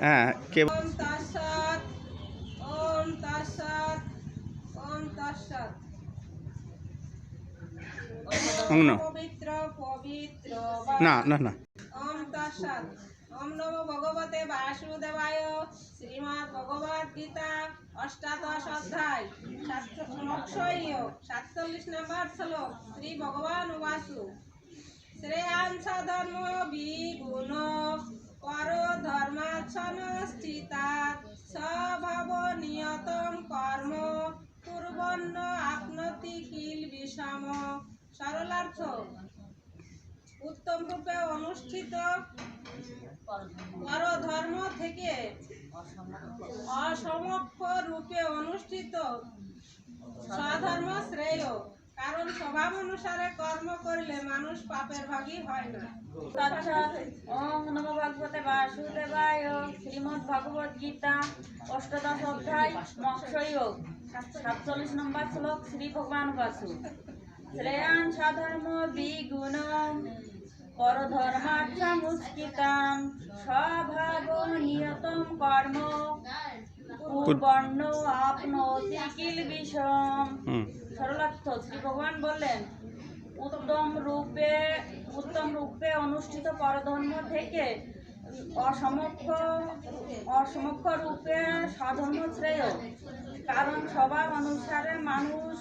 হ্যাঁ কে ওম তৎসৎ। ওম তৎসৎ। ওম তৎসৎ। অঙ্গন পবিত্র পবিত্র না না না ওম তৎসৎ। ওম নমো ভগবতে বাসুদেবায়। শ্রীমদ্ ভগবদ গীতা অষ্টাদশ অধ্যায় 47 নম্বর শ্লোক। শ্রী ভগবান উবাচু শ্রেয়াংশ ধর্ম বিগুণ পর ধর্মাৎসনস্থিতাৎ স্বভাব নিয়তম কর্ম কুর্বন্ন আপনতি কিল বিষম। সরলার্থ উত্তম রূপে অনুষ্ঠিত পরধর্ম থেকে অসমক্ষ রূপে অনুষ্ঠিত স্বধর্ম শ্রেয়, কারণ স্বভাব অনুসারে কর্ম করলে মানুষ পাপের ভাগী হয় না। ওম নমো ভগবতে বাসুদেবায়। শ্রীমদ্ ভগবদ গীতা অষ্টাদশ অধ্যায় মৎস্যযোগ 47 নম্বর শ্লোক। শ্রী ভগবান বাসু শ্রেয়াং সাধর্ম বিগুণম পরধর্মার্থমুষ্কিতাম স্বভাব নিয়তম কর্ম কুর্বন্ন আপনোতি কিল বিষম। সরলার্থ শ্রী ভগবান বললেন উত্তম রূপে অনুষ্ঠিত পরধর্ম থেকে অসমক্ষ রূপে স্বধর্ম শ্রেয়, কারণ স্বভাব অনুসারে মানুষ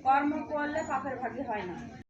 কর্ম করলে পাপের ভাগী হয় না।